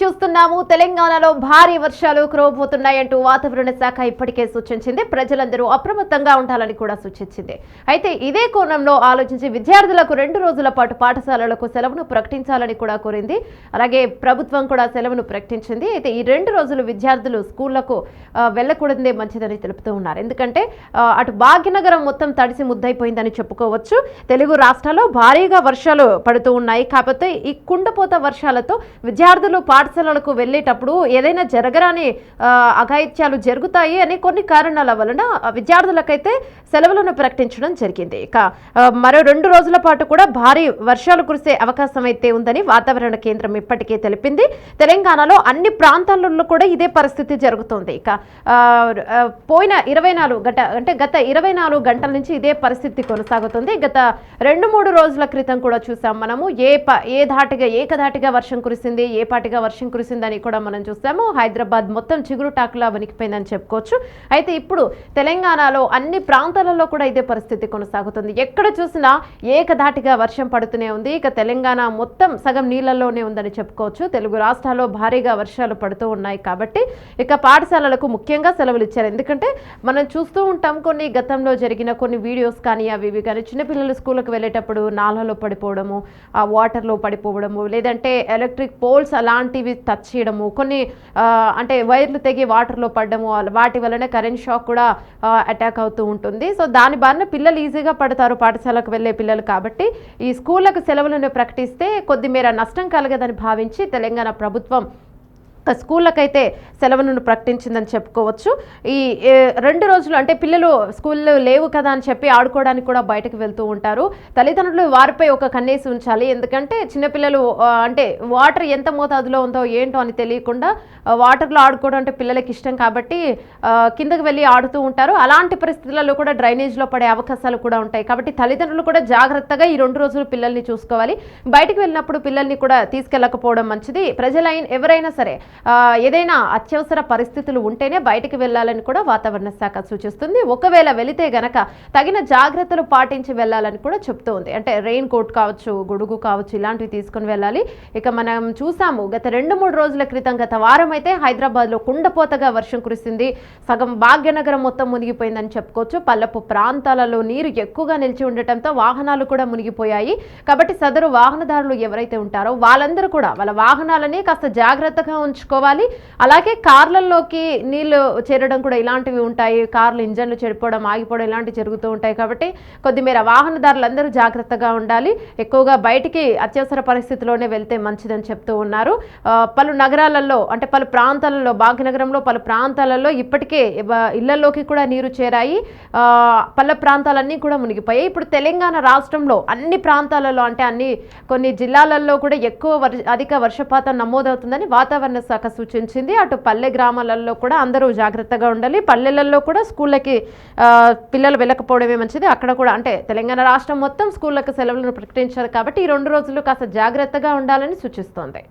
చూస్తున్నాము. తెలంగాణలో భారీ వర్షాలు కురవబోతున్నాయంటూ వాతావరణ శాఖ ఇప్పటికే సూచించింది. ప్రజలందరూ అప్రమత్తంగా ఉండాలని కూడా సూచించింది. అయితే ఇదే కోణంలో ఆలోచించి విద్యార్థులకు 2 రోజుల పాటు పాఠశాలలకు సెలవును ప్రకటించాలని కూడా కోరింది. అలాగే ప్రభుత్వం కూడా సెలవును ప్రకటించింది. అయితే ఈ 2 రోజులు విద్యార్థులు స్కూళ్లకు వెళ్లకూడదే మంచిదని తెలుపుతూ ఉన్నారు. ఎందుకంటే అటు భాగ్యనగరం మొత్తం తడిసి ముద్దైపోయిందని చెప్పుకోవచ్చు. తెలుగు రాష్ట్రాల్లో భారీగా వర్షాలు పడుతూ ఉన్నాయి. కాకపోతే ఈ కుండపోత వర్షాలతో విద్యార్థులు పాఠశాలలకు వెళ్ళేటప్పుడు ఏదైనా జరగరాని అఘాయిత్యాలు జరుగుతాయి అని కొన్ని కారణాల వలన విద్యార్థులకైతే సెలవులను ప్రకటించడం జరిగింది. ఇక మరో 2 రోజుల పాటు కూడా భారీ వర్షాలు కురిసే అవకాశం అయితే ఉందని వాతావరణ కేంద్రం ఇప్పటికే తెలిపింది. తెలంగాణలో అన్ని ప్రాంతాలలో కూడా ఇదే పరిస్థితి జరుగుతోంది. ఇక పోయిన 24 గత 24 గంటల నుంచి ఇదే పరిస్థితి కొనసాగుతుంది. గత 2-3 రోజుల క్రితం కూడా చూసాం మనము ఏకధాటిగా వర్షం కురిసింది, ఏపాటిగా వర్షం కురిసిందని కూడా మనం చూసాము. హైదరాబాద్ మొత్తం చిగురుటాకులా వణికిపోయిందని చెప్పుకోవచ్చు. అయితే ఇప్పుడు తెలంగాణలో అన్ని ప్రాంతాలలో కూడా ఇదే పరిస్థితి కొనసాగుతుంది. ఎక్కడ చూసినా ఏకధాటిగా వర్షం పడుతూనే ఉంది. ఇక తెలంగాణ మొత్తం సగం నీళ్లలోనే ఉందని చెప్పుకోవచ్చు. తెలుగు రాష్ట్రాల్లో భారీగా వర్షాలు పడుతూ ఉన్నాయి కాబట్టి ఇక పాఠశాలలకు ముఖ్యంగా సెలవులు ఇచ్చారు. ఎందుకంటే మనం చూస్తూ ఉంటాం కొన్ని గతంలో జరిగిన కొన్ని వీడియోస్ కానీ అవి కానీ చిన్నపిల్లలు స్కూల్కి వెళ్ళేటప్పుడు నాలలో పడిపోవడము, ఆ వాటర్లో పడిపోవడము, లేదంటే ఎలక్ట్రిక్ పోల్స్ అలాంటివి టచ్ చేయడము, కొన్ని అంటే వైర్లు తెగి వాటర్లో పడడము, వాటి వలన కరెంట్ షాక్ కూడా అటాక్ అవుతూ ఉంటుంది. సో దాని బారిన పిల్లలు ఈజీగా పడతారు, పాఠశాలకు వెళ్ళే పిల్లలు. కాబట్టి ఈ స్కూళ్లకు సెలవులను ప్రకటిస్తే కొద్దిమేర నష్టం కలగదని భావించి తెలంగాణ ప్రభుత్వం స్కూళ్ళకైతే సెలవులను ప్రకటించిందని చెప్పుకోవచ్చు. ఈ 2 రోజులు అంటే పిల్లలు స్కూల్లో లేవు కదా అని చెప్పి ఆడుకోవడానికి కూడా బయటకు వెళ్తూ ఉంటారు. తల్లిదండ్రులు వారిపై ఒక కన్నేసి ఉంచాలి. ఎందుకంటే చిన్నపిల్లలు అంటే వాటర్ ఎంత మోతాదులో ఉందో ఏంటో అని తెలియకుండా వాటర్లో ఆడుకోవడం అంటే పిల్లలకి ఇష్టం కాబట్టి కిందకి వెళ్ళి ఆడుతూ ఉంటారు. అలాంటి పరిస్థితులలో కూడా డ్రైనేజ్లో పడే అవకాశాలు కూడా ఉంటాయి. కాబట్టి తల్లిదండ్రులు కూడా జాగ్రత్తగా ఈ 2 రోజులు పిల్లల్ని చూసుకోవాలి. బయటకు వెళ్ళినప్పుడు పిల్లల్ని కూడా తీసుకెళ్ళకపోవడం మంచిది. ఎవరైనా సరే ఏదైనా అత్యవసర పరిస్థితులు ఉంటేనే బయటికి వెళ్ళాలని కూడా వాతావరణ శాఖ సూచిస్తుంది. ఒకవేళ వెళితే గనక తగిన జాగ్రత్తలు పాటించి వెళ్ళాలని కూడా చెప్తోంది. అంటే రెయిన్ కోట్ కావచ్చు, గొడుగు కావచ్చు, ఇలాంటివి తీసుకుని వెళ్ళాలి. ఇక మనం చూసాము గత 2-3 రోజుల క్రితం గత వారం అయితే హైదరాబాద్లో కుండపోతగా వర్షం కురిసింది. సగం భాగ్యనగరం మొత్తం మునిగిపోయిందని చెప్పుకోవచ్చు. పల్లపు ప్రాంతాలలో నీరు ఎక్కువగా నిలిచి ఉండటంతో వాహనాలు కూడా మునిగిపోయాయి. కాబట్టి సదరు వాహనదారులు ఎవరైతే ఉంటారో వాళ్ళందరూ కూడా వాళ్ళ వాహనాలని కాస్త జాగ్రత్తగా ఉంచుకోవాలి. అలాగే కార్లలోకి నీళ్లు చేరడం కూడా ఇలాంటివి ఉంటాయి. కార్లు ఇంజన్లు చెడిపోవడం, ఆగిపోవడం ఇలాంటివి జరుగుతూ ఉంటాయి. కాబట్టి కొద్దిమేర వాహనదారులందరూ జాగ్రత్తగా ఉండాలి. ఎక్కువగా బయటికి అత్యవసర పరిస్థితిలోనే వెళ్తే మంచిదని చెప్తూ ఉన్నారు. పలు నగరాలలో అంటే పలు ప్రాంతాలలో, భాగ్యనగరంలో పలు ప్రాంతాలలో ఇప్పటికే ఇళ్లలోకి కూడా నీరు చేరాయి. పల్లె ప్రాంతాలన్నీ కూడా మునిగిపోయాయి. ఇప్పుడు తెలంగాణ రాష్ట్రంలో అన్ని ప్రాంతాలలో అంటే కొన్ని జిల్లాలలో కూడా అధిక వర్షపాతం నమోదవుతుందని వాతావరణ శాఖ సూచించింది. అటు పల్లె గ్రామాలలో కూడా అందరూ జాగ్రత్తగా ఉండాలి. పల్లెలలో కూడా స్కూళ్ళకి పిల్లలు వెళ్ళకపోవడమే మంచిది. అక్కడ కూడా అంటే తెలంగాణ రాష్ట్రం మొత్తం స్కూళ్ళకు సెలవులను ప్రకటించారు కాబట్టి ఈ 2 రోజులు కాస్త జాగ్రత్తగా ఉండాలని సూచిస్తోంది.